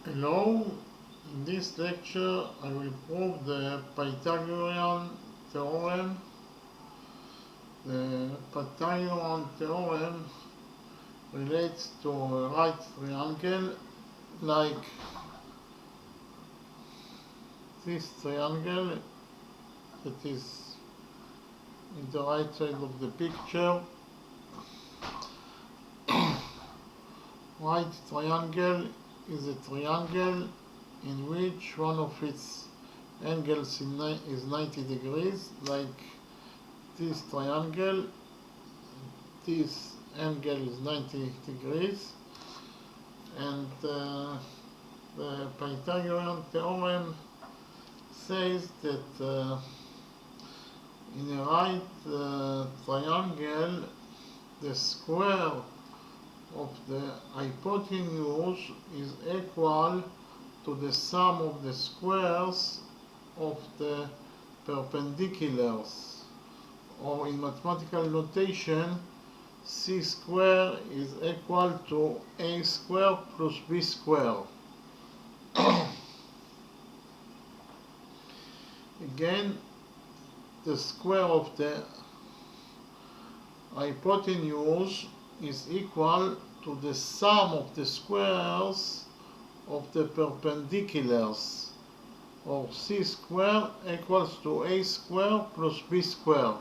Hello, in this lecture I will prove the Pythagorean theorem. The Pythagorean theorem relates to a right triangle like this triangle that is in the right side of the picture. Right triangle is a triangle in which one of its angles is 90 degrees, like this triangle. This angle is 90 degrees, and the Pythagorean theorem says that in a right triangle, the square of the hypotenuse is equal to the sum of the squares of the perpendiculars, or in mathematical notation, c square is equal to a square plus b square. Again, the square of the hypotenuse is equal to the sum of the squares of the perpendiculars, or c square equals to a square plus b square.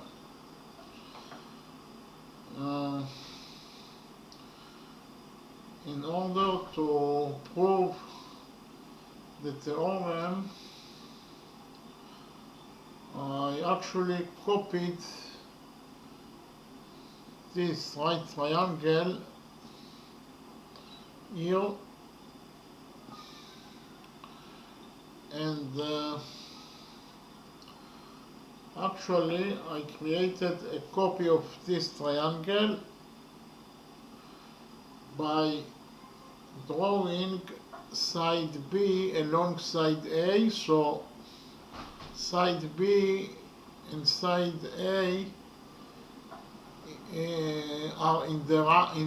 In order to prove the theorem, I actually copied this right triangle here, and actually I created a copy of this triangle by drawing side B along side A. So side B and side A are in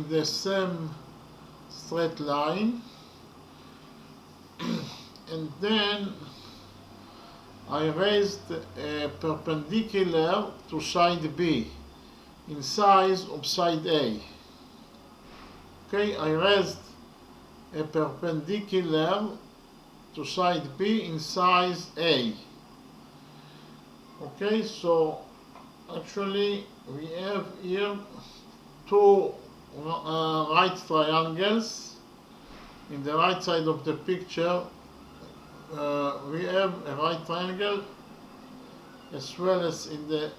the same straight line, and then I raised a perpendicular to side B in size of side A. Okay, I raised a perpendicular to side B in size A. Okay, so actually we have here two right triangles. In the right side of the picture we have a right triangle, as well as in the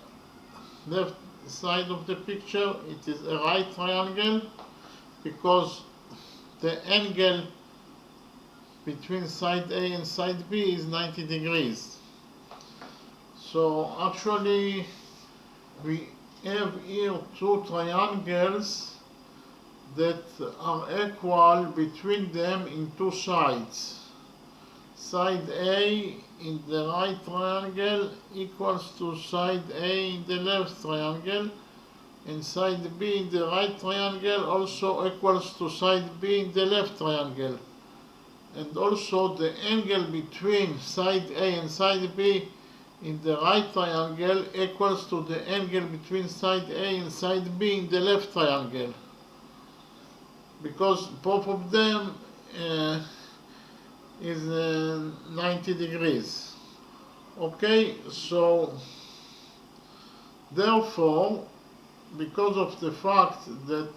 left side of the picture it is a right triangle, because the angle between side A and side B is 90 degrees. So actually we have here two triangles that are equal between them in two sides. Side A in the right triangle equals to side A in the left triangle, and side B in the right triangle also equals to side B in the left triangle. And also the angle between side A and side B in the right triangle equals to the angle between side A and side B in the left triangle, because both of them is 90 degrees. Okay, so therefore, because of the fact that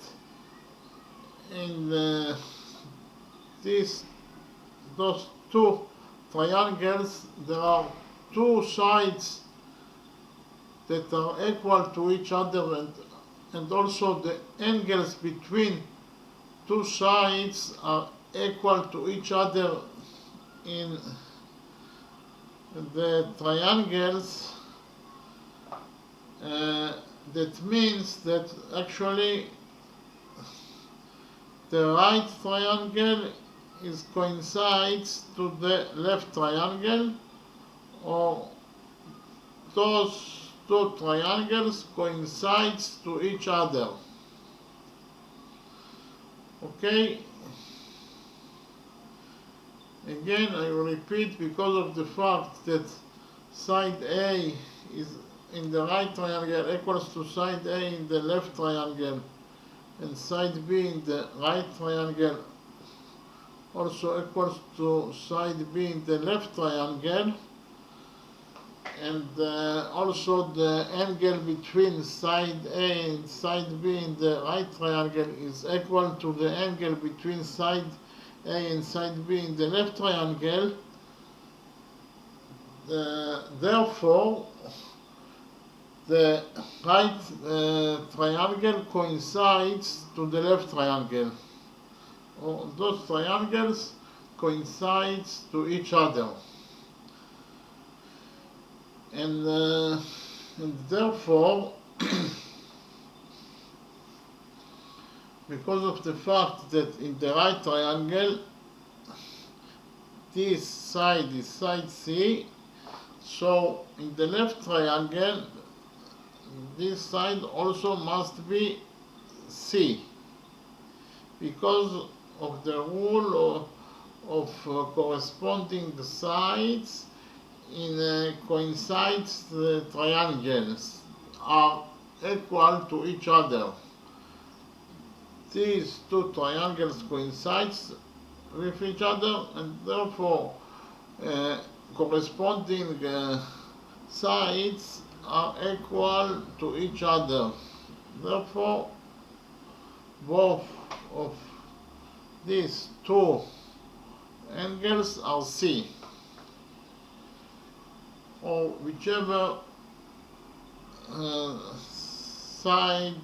in those two triangles there are two sides that are equal to each other, and also the angles between two sides are equal to each other in the triangles, that means that actually the right triangle coincides to the left triangle, or those two triangles coincides to each other. Okay, Again, I will repeat, because of the fact that side A is in the right triangle equals to side A in the left triangle, and side B in the right triangle also equals to side B in the left triangle, and also the angle between side A and side B in the right triangle is equal to the angle between side A and side B in the left triangle. Therefore, the right triangle coincides to the left triangle. Those triangles coincides to each other, and therefore because of the fact that in the right triangle this side is side C, so in the left triangle this side also must be C, because of the rule of corresponding sides in coincides the triangles are equal to each other. These two triangles coincides with each other, and therefore corresponding sides are equal to each other. Therefore, both of these two angles are C, or whichever side,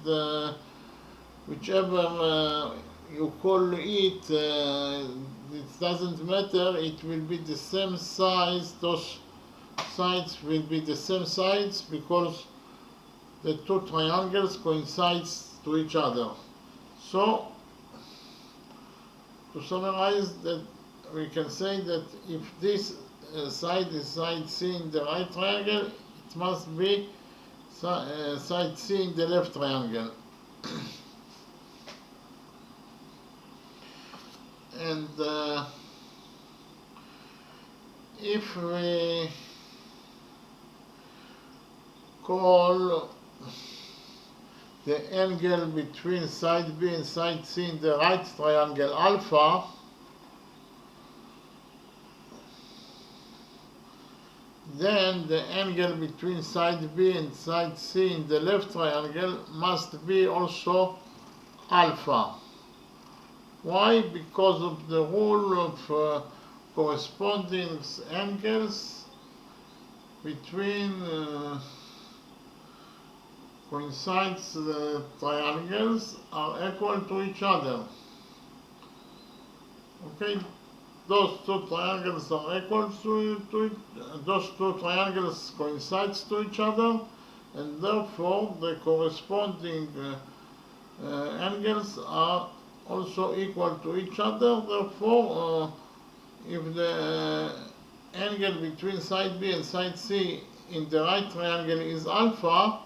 whichever you call it, it doesn't matter, it will be the same size, those sides will be the same sides because the two triangles coincides to each other. So, to summarize, that we can say that if this side is side C in the right triangle, it must be side C in the left triangle. And if we call the angle between side B and side C in the right triangle alpha, then the angle between side B and side C in the left triangle must be also alpha. Why? Because of the rule of corresponding angles between coincides triangles are equal to each other. Okay, those two triangles are equal to those two triangles coincides to each other, and therefore the corresponding angles are also equal to each other. Therefore, if the angle between side B and side C in the right triangle is alpha,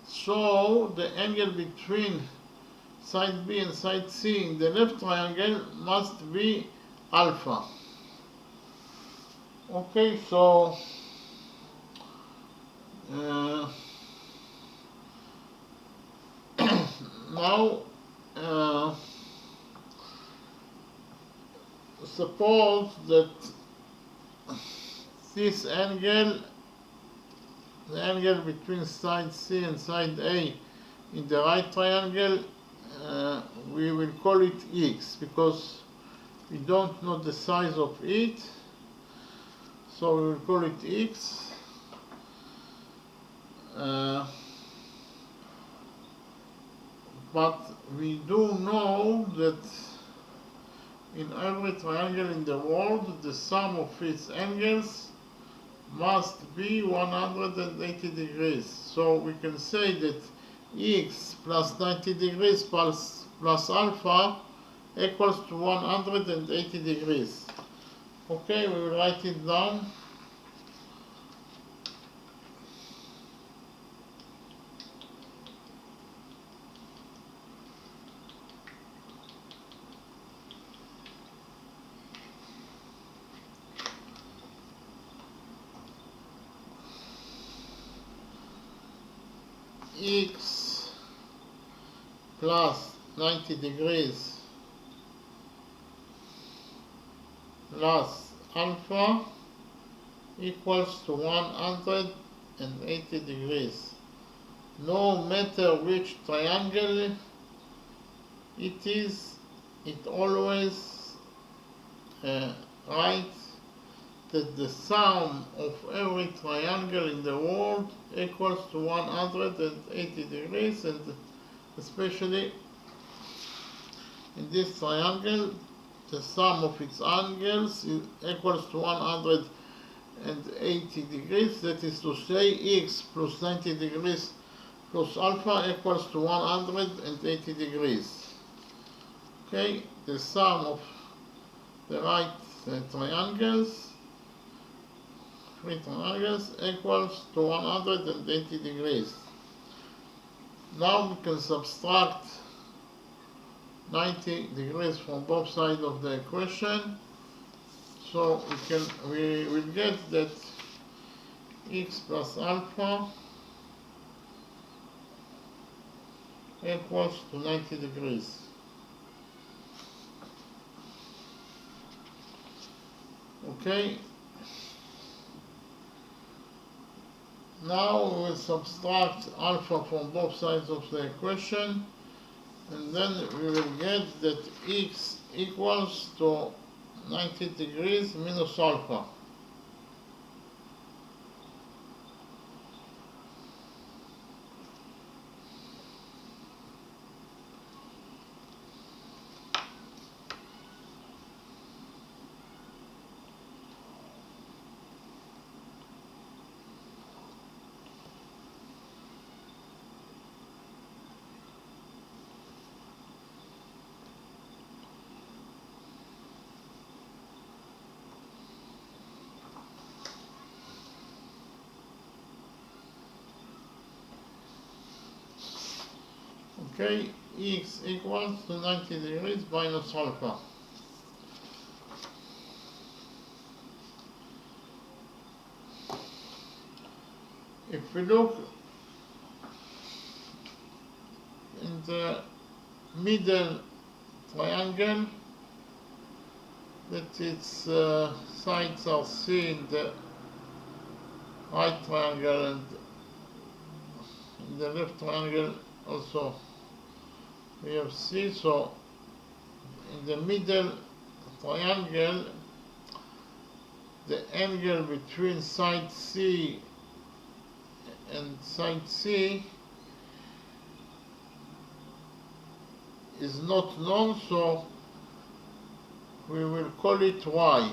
so the angle between side B and side C in the left triangle must be alpha. Okay, so now suppose that this angle, the angle between side C and side A in the right triangle, we will call it x, because we don't know the size of it, so we will call it x. But we do know that in every triangle in the world, the sum of its angles must be 180 degrees. So we can say that x plus 90 degrees plus alpha equals to 180 degrees. Okay, we will write it down. plus 90 degrees plus alpha equals to 180 degrees. No matter which triangle it is, it always writes that the sum of every triangle in the world equals to 180 degrees, and especially in this triangle the sum of its angles equals to 180 degrees. That is to say, x plus 90 degrees plus alpha equals to 180 degrees. Okay, the sum of the right triangles, three triangles, equals to 180 degrees. Now we can subtract 90 degrees from both sides of the equation, so we will get that x plus alpha equals to 90 degrees. Okay, now we will subtract alpha from both sides of the equation, and then we will get that x equals to 90 degrees minus alpha. Okay, x equals to 90 degrees minus alpha. If we look in the middle triangle, that its sides are C in the right triangle and in the left triangle also we have C, so in the middle triangle the angle between side C and side C is not known, so we will call it Y.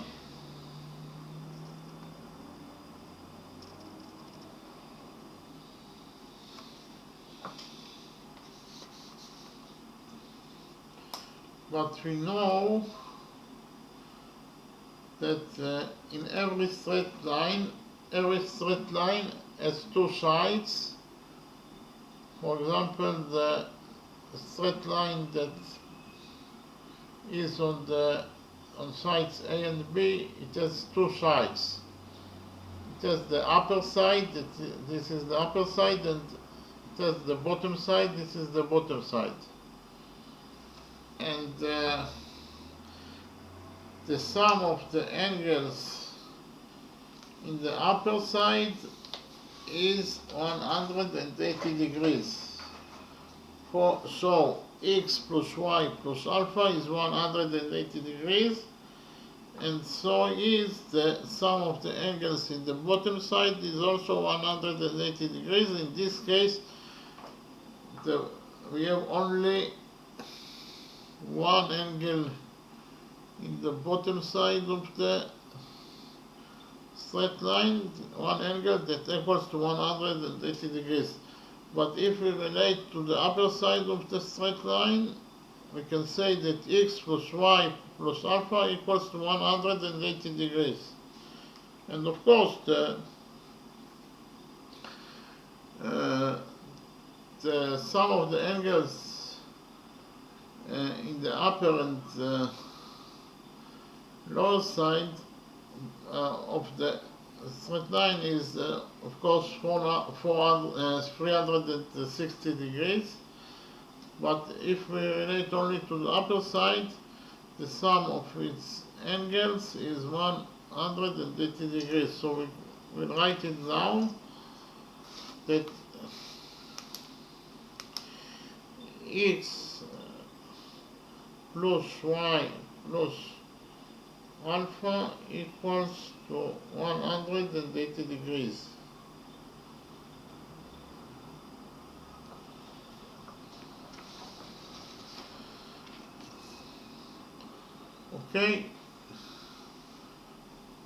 But we know that in every straight line has two sides. For example, the straight line that is on sides A and B, it has two sides. It has the upper side, this is the upper side, and it has the bottom side, this is the bottom side. And the sum of the angles in the upper side is 180 degrees. So x plus y plus alpha is 180 degrees, and so is the sum of the angles in the bottom side is also 180 degrees. In this case, we have only one angle in the bottom side of the straight line, one angle that equals to 180 degrees. But if we relate to the upper side of the straight line, we can say that x plus y plus alpha equals to 180 degrees. And of course the sum of the angles in the upper and lower side of the straight line is of course 360 degrees, but if we relate only to the upper side, the sum of its angles is 180 degrees. So we will write it down that x plus y plus alpha equals to 180 degrees. Okay,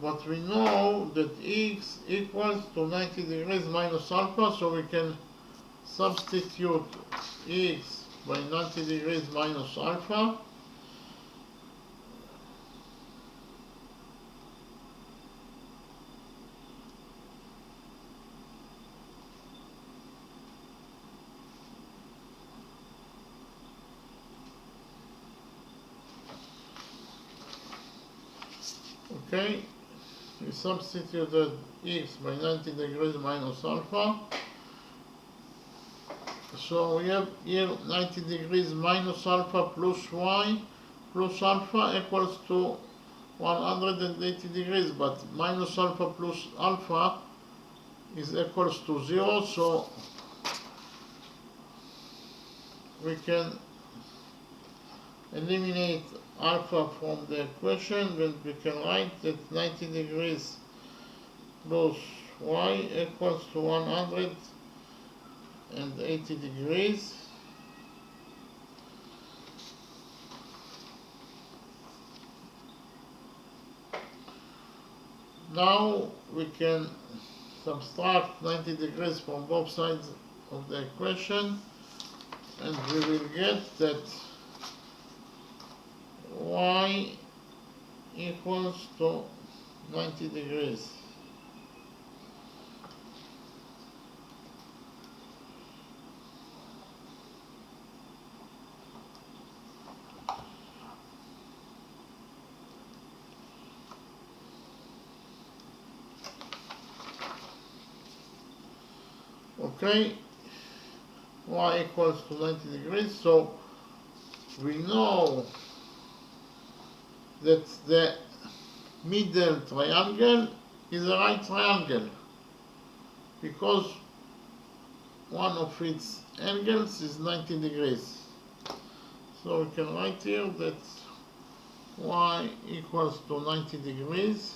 but we know that x equals to 90 degrees minus alpha, so we can substitute x by 90 degrees minus alpha. Okay, we substituted x by 90 degrees minus alpha. So we have here 90 degrees minus alpha plus y plus alpha equals to 180 degrees, but minus alpha plus alpha is equals to 0, so we can eliminate alpha from the equation, and we can write that 90 degrees plus y equals to 180 degrees. Now we can subtract 90 degrees from both sides of the equation, and we will get that y equals to 90 degrees. Okay, y equals to 90 degrees, so we know that the middle triangle is a right triangle because one of its angles is 90 degrees. So we can write here that y equals to 90 degrees.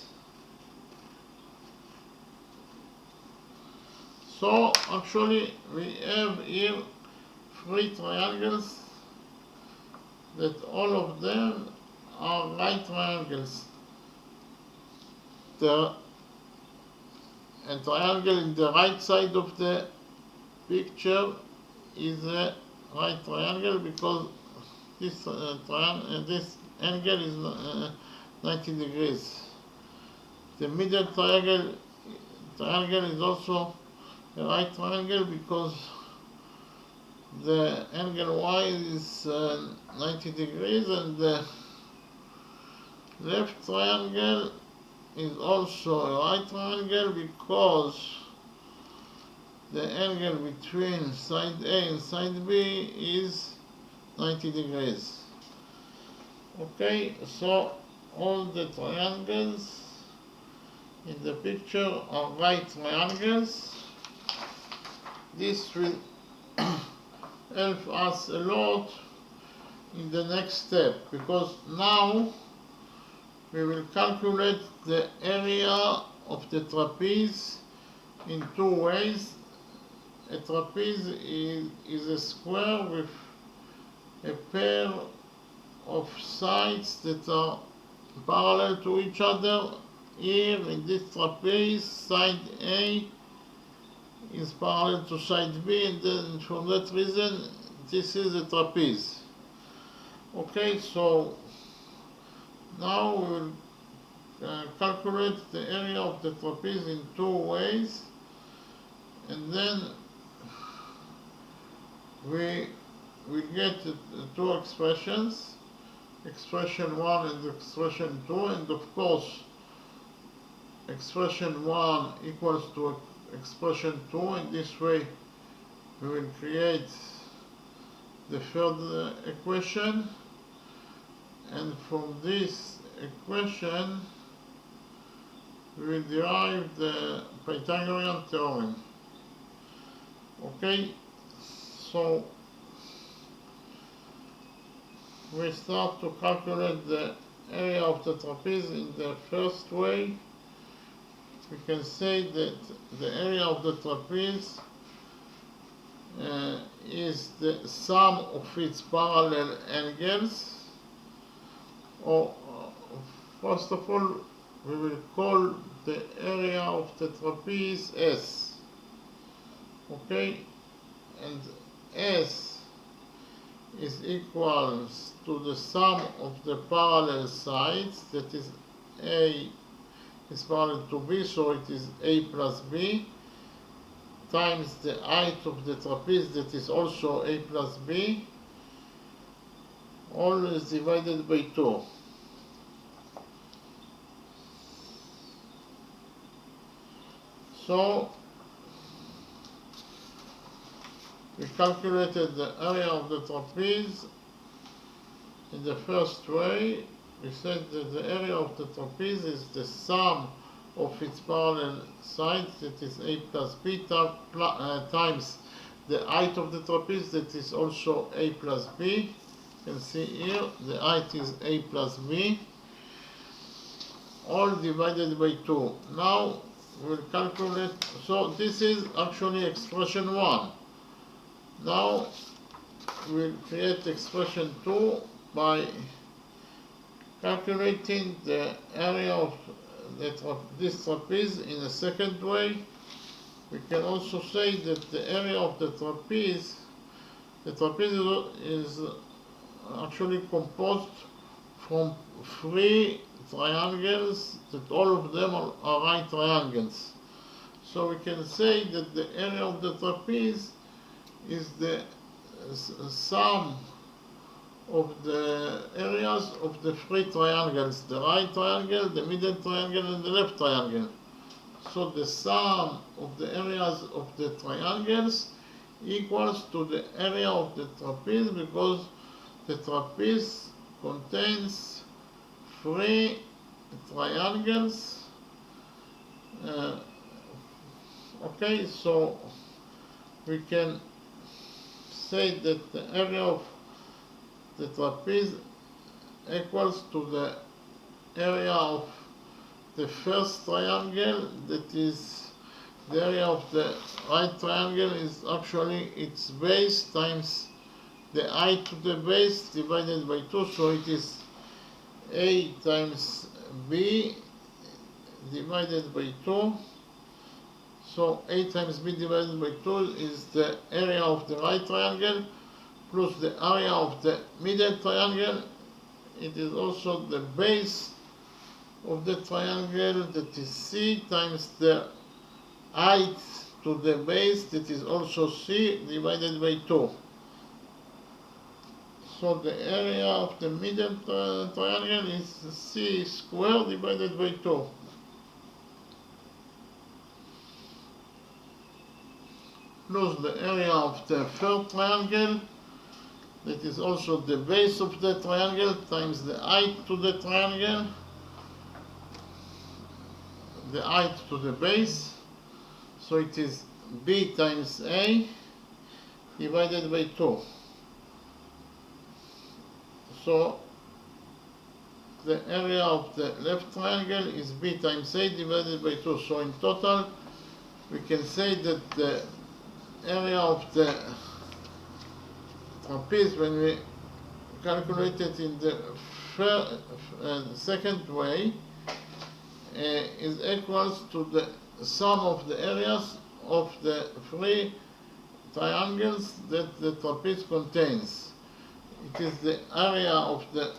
So actually we have here three triangles that all of them are right triangles. A triangle in the right side of the picture is a right triangle because this this angle is 90 degrees. The middle triangle is also a right triangle because the angle y is 90 degrees, and the left triangle is also a right triangle because the angle between side A and side B is 90 degrees. Okay, so all the triangles in the picture are right triangles. This will help us a lot in the next step, because now we will calculate the area of the trapeze in two ways. A trapeze is a square with a pair of sides that are parallel to each other. Here in this trapeze, side A is parallel to side B, and then for that reason this is a trapeze. Okay, so now we will calculate the area of the trapeze in two ways, and then we will get two expressions, expression 1 and expression 2, and of course expression 1 equals to expression 2, and this way we will create the third equation, and from this equation we will derive the Pythagorean theorem. Okay, so we start to calculate the area of the trapeze in the first way. We can say that the area of the trapeze is the sum of its parallel angles, or first of all we will call the area of the trapeze S. Okay, and S is equals to the sum of the parallel sides, that is A is parallel to B, so it is A plus B, times the height of the trapeze, that is also A plus B, all is divided by 2. So we calculated the area of the trapeze in the first way. We said that the area of the trapeze is the sum of its parallel sides, that is A plus B, times the height of the trapeze, that is also A plus B. You can see here the height is A plus B, all divided by 2. Now we'll calculate, so this is actually expression 1. Now we'll create expression 2 by calculating the area of this trapeze in a second way. We can also say that the area of the trapeze is actually composed from 3 triangles, that all of them are right triangles. So we can say that the area of the trapeze is the sum of the areas of the 3 triangles, the right triangle, the middle triangle, and the left triangle. So the sum of the areas of the triangles equals to the area of the trapeze, because the trapeze contains 3 triangles. Okay, so we can say that the area of the trapeze equals to the area of the first triangle, that is the area of the right triangle is actually its base times the height to the base divided by 2, so it is A times B divided by 2. So A times B divided by 2 is the area of the right triangle plus the area of the middle triangle. It is also the base of the triangle, that is C, times the height to the base, that is also C, divided by 2. So the area of the middle triangle is C squared divided by 2. Plus the area of the third triangle, that is also the base of the triangle, times the height to the triangle, the height to the base, so it is B times A divided by 2. So the area of the left triangle is B times A divided by 2. So in total we can say that the area of the trapeze, when we calculate it in the second way, is equals to the sum of the areas of the 3 triangles that the trapeze contains. It is the area of the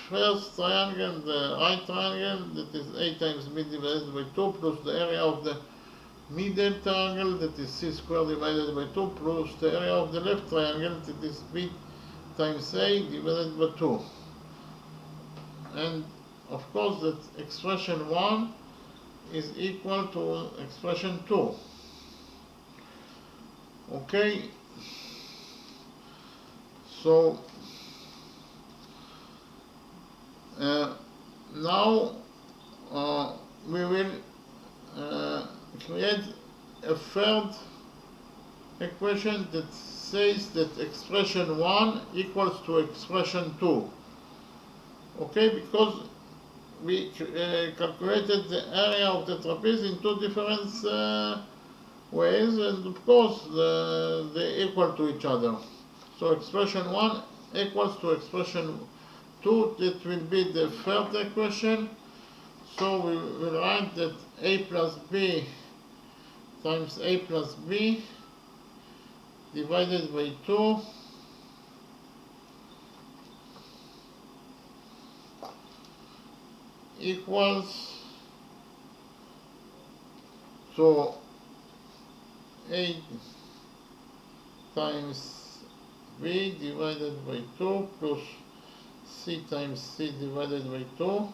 first triangle, the right triangle, that is A times B divided by 2, plus the area of the middle triangle, that is C squared divided by 2, plus the area of the left triangle, that is B times A divided by 2. And of course that expression 1 is equal to expression 2. Okay, So now we will create a third equation that says that expression 1 equals to expression 2. Okay, because we calculated the area of the trapeze in two different ways, and of course they equal to each other. So expression 1 equals to expression 2, that will be the third equation. So we will write that a plus b times a plus b divided by 2 equals to a times b divided by 2 plus c times c divided by 2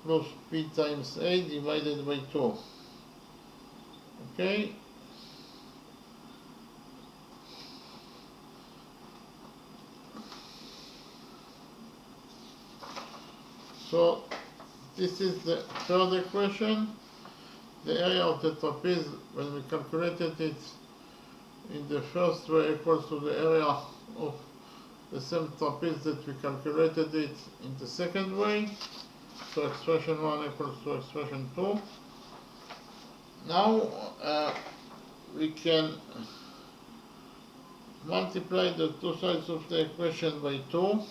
plus b times a divided by 2. Okay? So this is the third equation. The area of the trapeze, when we calculated it in the first way, equals to the area of the same trapeze that we calculated it in the second way. So expression 1 equals to expression 2. Now we can multiply the two sides of the equation by 2.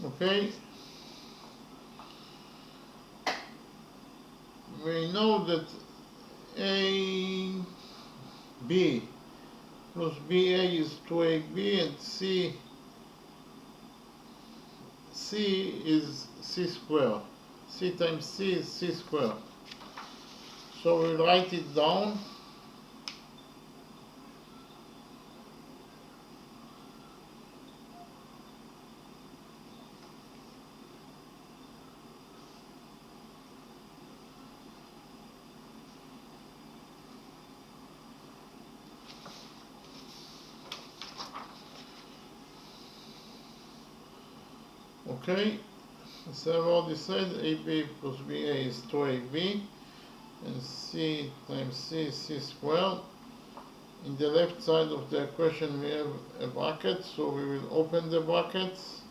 Okay, we know that AB plus BA is 2AB, and C is C squared. C times C is C squared. So we'll write it down. Okay, as I've already said, AB plus BA is 2AB, and C times C is C squared. In the left side of the equation we have a bracket, so we will open the brackets.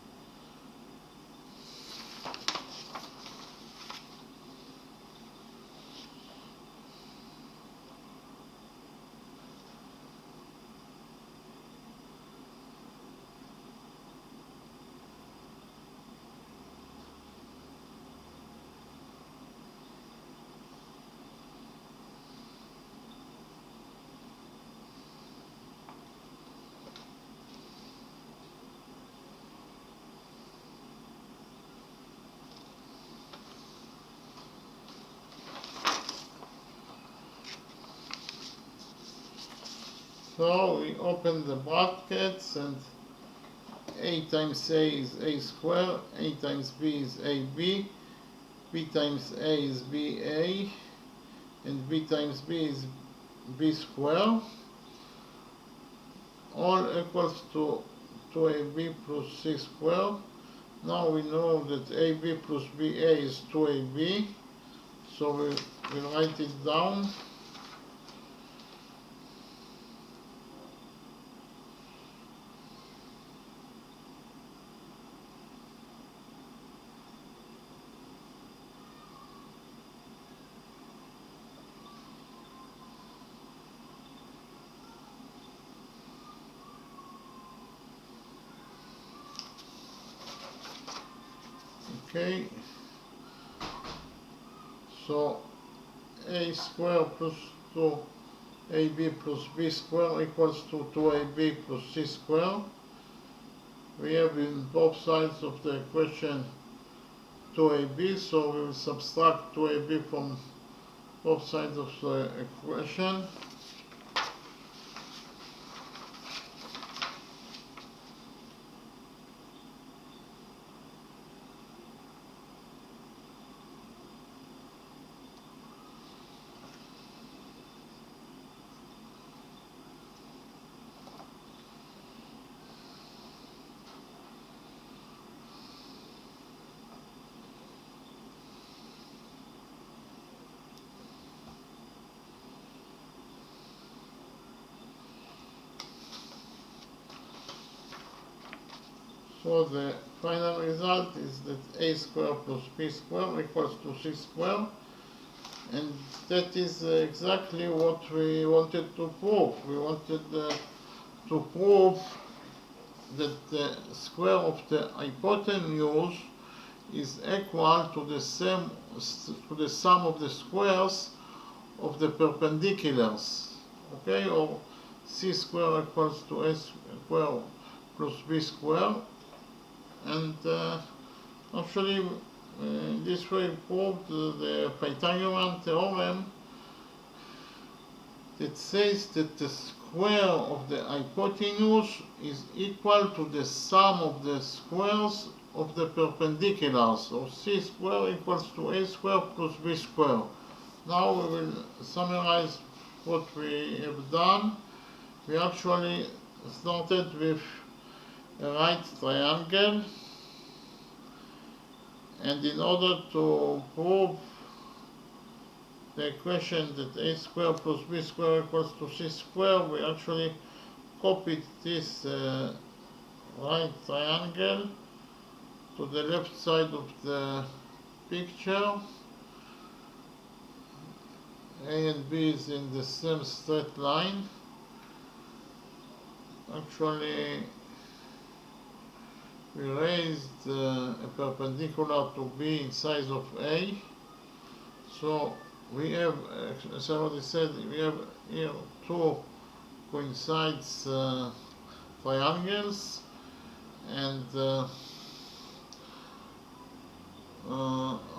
So we open the brackets, and A times A is A squared, A times B is AB, B times A is BA, and B times B is B squared. All equals to 2AB plus C squared. Now we know that AB plus BA is 2AB, so we'll write it down. Okay, so A squared plus 2AB plus B squared equals to 2AB plus C squared. We have in both sides of the equation 2ab, so we will subtract 2ab from both sides of the equation. So the final result is that a squared plus b squared equals to c squared, and that is exactly what we wanted to prove. We wanted to prove that the square of the hypotenuse is equal to the sum of the squares of the perpendiculars. Okay, or c squared equals to a squared plus b squared. And actually, this way proved the Pythagorean theorem that says that the square of the hypotenuse is equal to the sum of the squares of the perpendiculars. So c squared equals to a squared plus b squared. Now we will summarize what we have done. We actually started with a right triangle, and in order to prove the equation that a squared plus b squared equals to c squared, we actually copied this right triangle to the left side of the picture. A and b is in the same straight line. Actually, we raised a perpendicular to b in size of a. So we have, as I already said, we have here two coincides triangles, and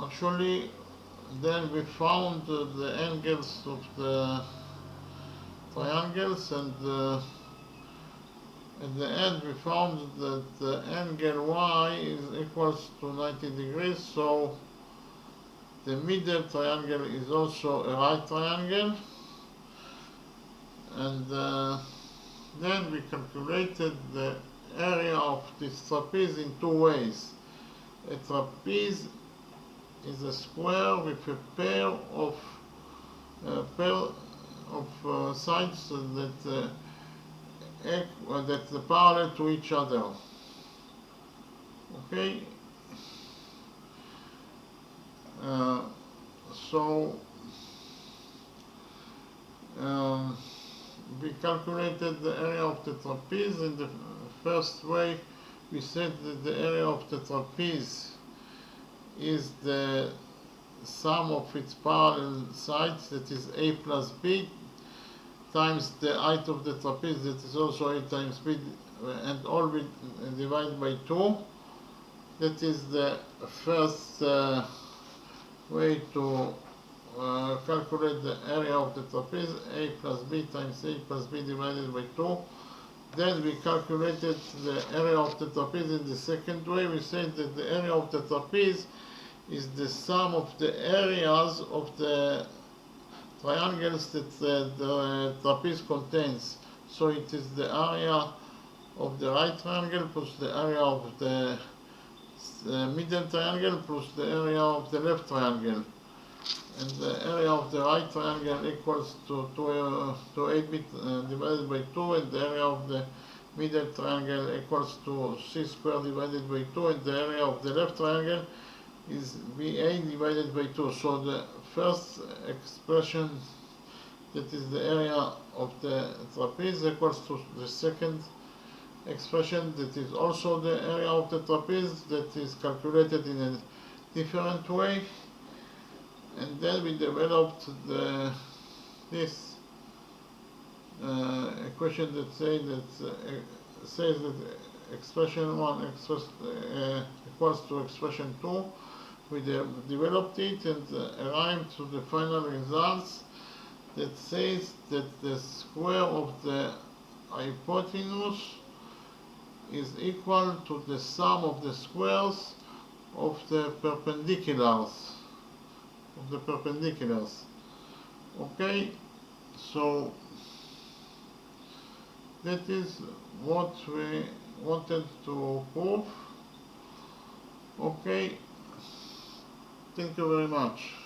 actually then we found the angles of the triangles, and at the end we found that the angle y is equals to 90 degrees, so the middle triangle is also a right triangle. And then we calculated the area of this trapeze in two ways. A trapeze is a square with a pair of sides that are parallel to each other. Okay. So we calculated the area of the trapeze. In the first way, we said that the area of the trapeze is the sum of its parallel sides, that is a plus b, times the height of the trapeze, that is also a times b, and all we divide by 2. That is the first way to calculate the area of the trapeze, a plus b times a plus b divided by 2. Then we calculated the area of the trapeze in the second way. We said that the area of the trapeze is the sum of the areas of the triangles that the trapeze contains. So it is the area of the right triangle plus the area of the middle triangle plus the area of the left triangle. And the area of the right triangle equals to 8b divided by 2, and the area of the middle triangle equals to c squared divided by 2, and the area of the left triangle is ba divided by 2. So the first expression, that is the area of the trapeze, equals to the second expression, that is also the area of the trapeze, that is calculated in a different way. And then we developed this equation that says that expression 1 equals to expression 2, we developed it and arrived to the final results that says that the square of the hypotenuse is equal to the sum of the squares of the perpendiculars. Okay, so that is what we wanted to prove. Okay, thank you very much.